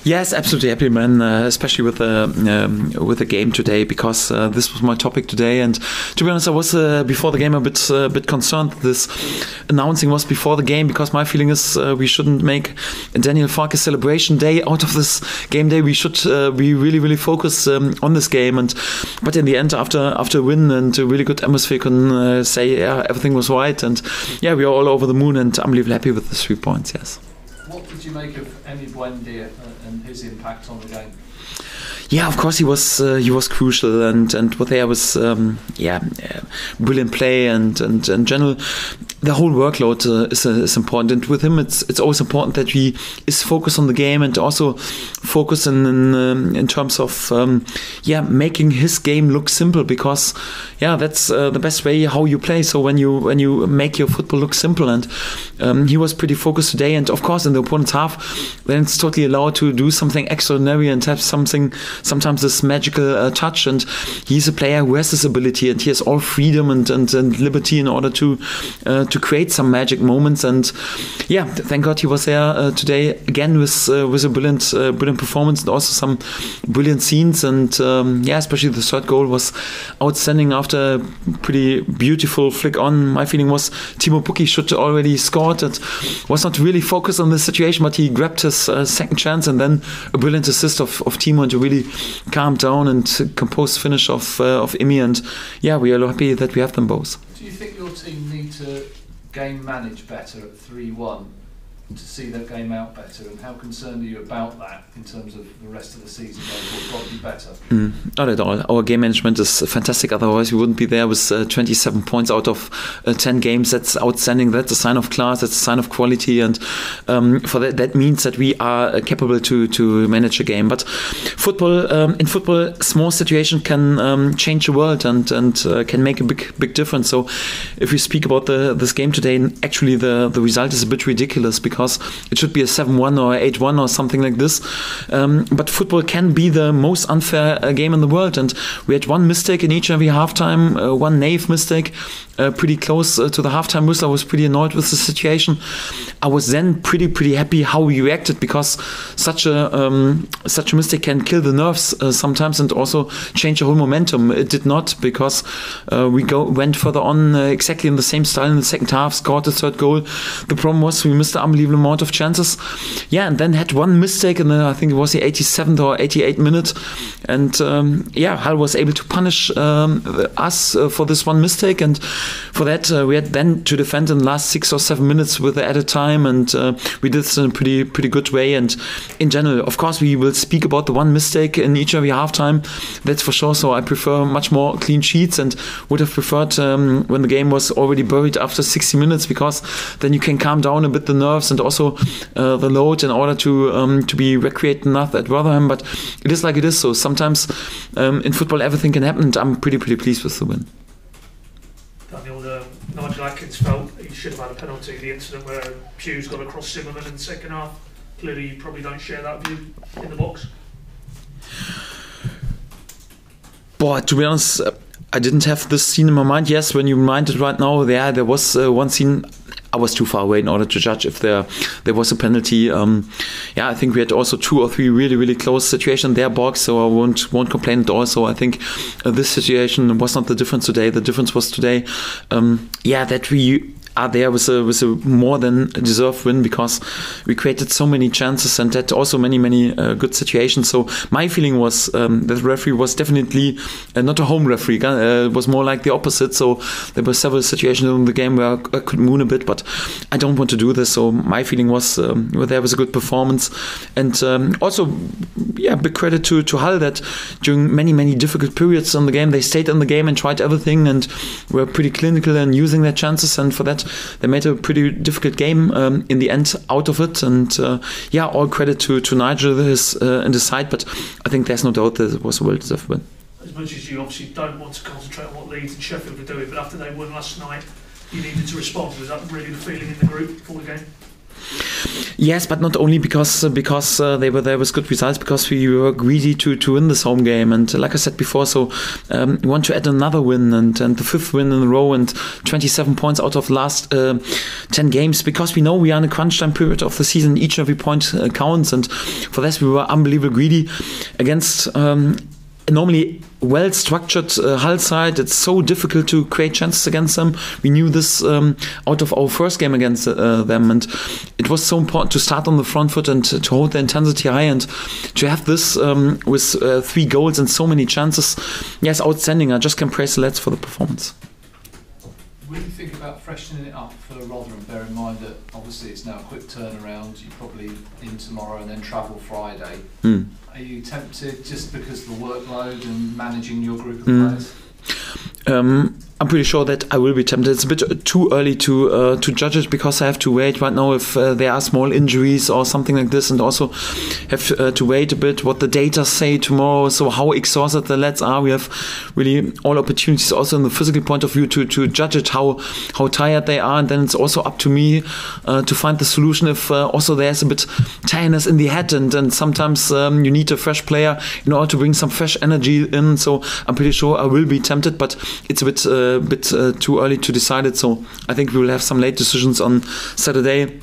Yes, absolutely happy, man. Especially with the game today, because this was my topic today. And to be honest, I was before the game a bit concerned that this announcing was before the game, because my feeling is we shouldn't make Daniel Farke celebration day out of this game day. We should be really focused on this game. But in the end, after a win and a really good atmosphere, can say everything was right. And yeah, we are all over the moon, and I'm really happy with the 3 points. Yes. What did you make of Emi Buendia and his impact on the game? Yeah, of course he was crucial, and what there was brilliant play and in general the whole workload is important. And with him, it's always important that he is focused on the game and also focused in terms of making his game look simple, because that's the best way how you play. So when you make your football look simple, and he was pretty focused today. And of course in the opponent's half, then it's totally allowed to do something extraordinary and have sometimes this magical touch. And he's a player who has this ability, and he has all freedom and liberty in order to create some magic moments. And thank God he was there today again with a brilliant performance, and also some brilliant scenes. And especially the third goal was outstanding after a pretty beautiful flick on. My feeling was Timo Pukki should already scored. It was not really focused on the situation, but he grabbed his second chance, and then a brilliant assist of Timo, and to really calm down and composed finish of Emi. And we are happy that we have them both. Do you think your team need to game manage better at 3-1 to see that game out better, and how concerned are you about that in terms of the rest of the season going will probably better? Not at all. Our game management is fantastic, otherwise we wouldn't be there with 27 points out of 10 games. That's outstanding. That's a sign of class, that's a sign of quality, and for that means that we are capable to manage a game. But in football, small situation can change the world and can make a big difference. So if we speak about this game today, actually the result is a bit ridiculous, because it should be a 7-1 or 8-1 or something like this. But football can be the most unfair game in the world, and we had one mistake in each and every halftime, one naive mistake, pretty close to the halftime whistle. I was pretty annoyed with the situation. I was then pretty happy how we reacted, because such a mistake can kill the nerves sometimes, and also change the whole momentum. It did not, because we went further on exactly in the same style in the second half, scored the third goal. The problem was we missed an unbelievable amount of chances, and then had one mistake in I think it was the 87th or 88th minute, and Hull was able to punish us for this one mistake. And for that we had then to defend in the last 6 or 7 minutes with the added time, and we did this in a pretty good way. And in general, of course, we will speak about the one mistake in each and every halftime, that's for sure. So I prefer much more clean sheets, and would have preferred when the game was already buried after 60 minutes, because then you can calm down a bit the nerves and also the load in order to be recreated enough at Rotherham. But it is like it is. So sometimes in football everything can happen, and I'm pretty pleased with the win. Daniel, Nigel Atkins felt he should have had a penalty. The incident where Hughes got across Zimmerman in the second half. Clearly you probably don't share that view in the box. Boy, to be honest, I didn't have this scene in my mind. Yes, when you reminded right now, there was one scene. I was too far away in order to judge if there was a penalty. I think we had also 2 or 3 really close situations in their box, so I won't complain at all. So I think this situation was not the difference today. The difference was today, that we are there with a more than deserved win, because we created so many chances and had also many good situations. So my feeling was that the referee was definitely not a home referee. It was more like the opposite. So there were several situations in the game where I could moon a bit, but I don't want to do this. So my feeling was there was a good performance, and also big credit to Hull, that during many difficult periods in the game they stayed in the game and tried everything and were pretty clinical in using their chances, and for that they made a pretty difficult game in the end out of it. And all credit to Nigel and his side, but I think there's no doubt that it was a well-deserved win. As much as you obviously don't want to concentrate on what Leeds and Sheffield are doing, but after they won last night, you needed to respond. Was that really the feeling in the group before the game? Yes, but not only because they were there with good results, because we were greedy to win this home game, and like I said before, so we want to add another win and the 5th win in a row and 27 points out of last 10 games, because we know we are in a crunch time period of the season. Each and every point counts, and for this we were unbelievably greedy against normally well-structured Hull side. It's so difficult to create chances against them. We knew this out of our first game against them, and it was so important to start on the front foot and to hold the intensity high, and to have this with 3 goals and so many chances. Yes, outstanding. I just can praise the lads for the performance. When you think about freshening it up for Rotherham, bear in mind that obviously it's now a quick turnaround. You're probably in tomorrow and then travel Friday. Are you tempted just because of the workload and managing your group of players? I'm pretty sure that I will be tempted. It's a bit too early to judge it, because I have to wait right now if there are small injuries or something like this, and also have to wait a bit what the data say tomorrow. So how exhausted the lads are. We have really all opportunities also in the physical point of view to judge it, how tired they are, and then it's also up to me to find the solution if also there's a bit tiredness in the head, and sometimes you need a fresh player in order to bring some fresh energy in. So I'm pretty sure I will be tempted, but it's a bit too early to decide it. So I think we will have some late decisions on Saturday.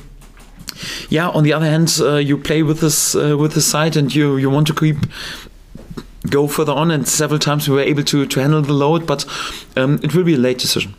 Yeah, on the other hand, you play with this side, and you want to go further on, and several times we were able to handle the load, but it will be a late decision.